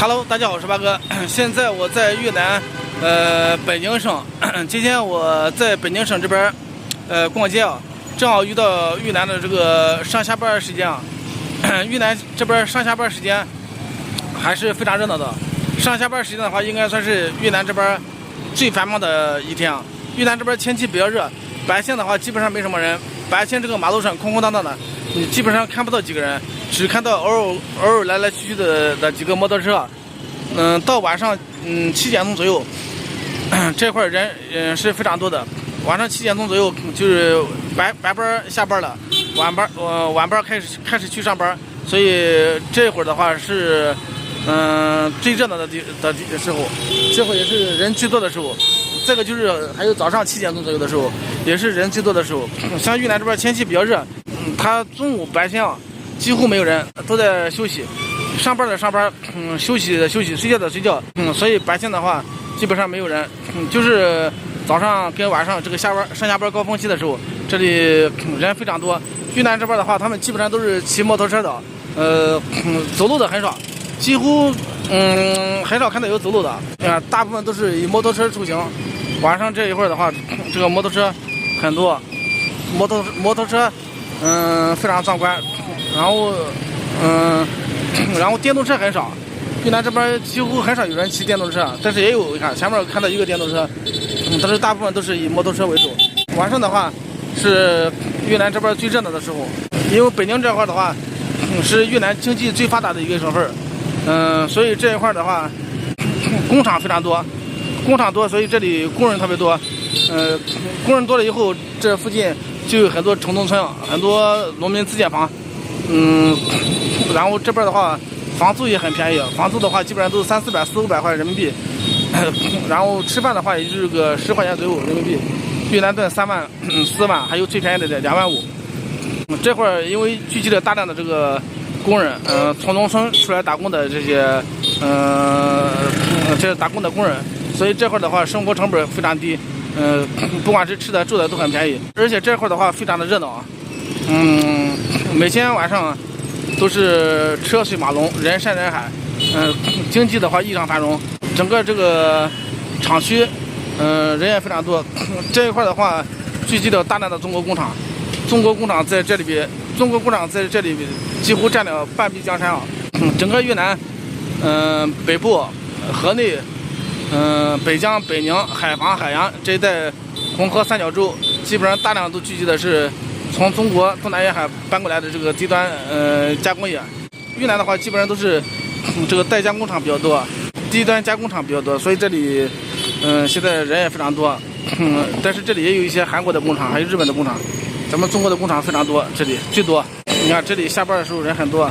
Hello， 大家好，我是八哥。现在我在越南，北宁省。今天我在北宁省这边，逛街啊，正好遇到越南的这个上下班时间啊。越南这边上下班时间还是非常热闹的。上下班时间的话，应该算是越南这边最繁忙的一天啊。越南这边天气比较热，白天的话基本上没什么人，白天这个马路上空空荡荡的，你基本上看不到几个人。只看到偶尔来来去去的几个摩托车，到晚上7点钟左右，这块人是非常多的。晚上7点钟左右就是白班下班了，晚班开始去上班，所以这会儿的话是最热闹的时候，这会儿也是人最多的时候。这个就是还有早上7点钟左右的时候，也是人最多的时候。像越南这边天气比较热，它中午白天啊。几乎没有人，都在休息，上班的上班，休息的休息，睡觉的睡觉，所以白天的话基本上没有人，就是早上跟晚上这个上下班高峰期的时候，这里人非常多。越南这边的话，他们基本上都是骑摩托车的，走路的很少，几乎很少看到有走路的，大部分都是以摩托车出行。晚上这一会儿的话，这个摩托车很多，摩托车非常壮观。然后电动车很少，越南这边几乎很少有人骑电动车，但是也有，你看前面看到一个电动车，但是大部分都是以摩托车为主。晚上的话是越南这边最热闹的时候，因为北宁这块的话是越南经济最发达的一个省份，所以这一块的话工厂非常多，所以这里工人特别多，工人多了以后，这附近就有很多城中村，很多农民自建房。然后这边的话，房租也很便宜，房租的话基本上都是300-400、400-500块人民币，然后吃饭的话也就是个10块钱左右人民币，越南盾3万、4万，还有最便宜的2万5。这块儿因为聚集了大量的这个工人，从农村出来打工的这些打工的工人，所以这块的话生活成本非常低，不管是吃的住的都很便宜，而且这块的话非常的热闹啊。每天晚上都是车水马龙，人山人海，经济的话异常繁荣，整个这个厂区，人也非常多。这一块的话，聚集了大量的中国工厂，中国工厂在这里几乎占了半壁江山啊。整个越南，北部、河内，北疆、北宁、海防、海洋这一带红河三角洲，基本上大量都聚集的是从中国东南沿海搬过来的这个低端加工业。越南的话基本上都是这个代加工厂比较多，低端加工厂比较多，所以这里现在人也非常多。但是这里也有一些韩国的工厂，还有日本的工厂，咱们中国的工厂非常多，这里最多。你看这里下班的时候人很多，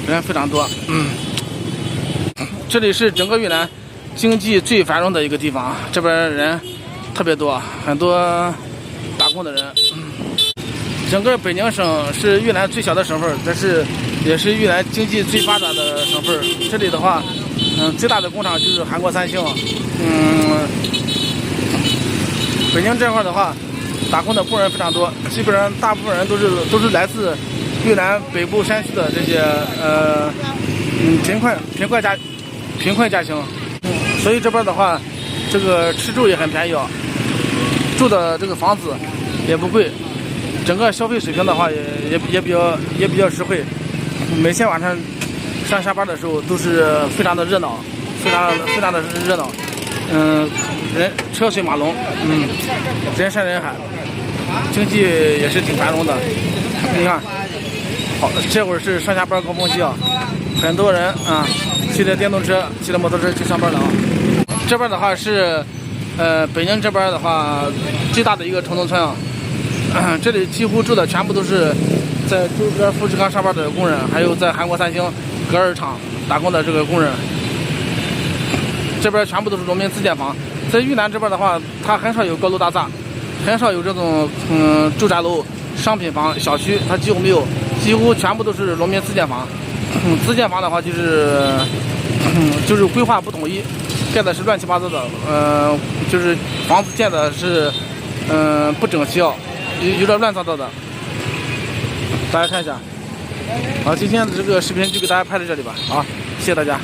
人非常多。这里是整个越南经济最繁荣的一个地方，这边人特别多，很多打工的人。整个北宁省是越南最小的省份，但是也是越南经济最发达的省份。这里的话，最大的工厂就是韩国三星。北宁这块的话，打工的工人非常多，基本上大部分人都是来自越南北部山区的这些贫困家庭。所以这边的话，这个吃住也很便宜啊，住的这个房子也不贵。整个消费水平的话也比较实惠，每天晚上上下班的时候都是非常的热闹，非常的热闹，人车水马龙，人山人海，经济也是挺繁荣的。你看，好，这会儿是上下班高峰期啊，很多人啊骑着电动车、骑着摩托车去上班了啊。这边的话是北宁这边的话最大的一个城中村啊。这里几乎住的全部都是在周边富士康上班的工人，还有在韩国三星格尔厂打工的这个工人。这边全部都是农民自建房。在越南这边的话，它很少有高楼大厦，很少有这种住宅楼、商品房、小区，它几乎没有，几乎全部都是农民自建房。自建房的话就是规划不统一，盖的是乱七八糟的，就是房子建的是不整齐啊。有点乱糟糟的，大家看一下。好，今天的这个视频就给大家拍到这里吧。好，谢谢大家。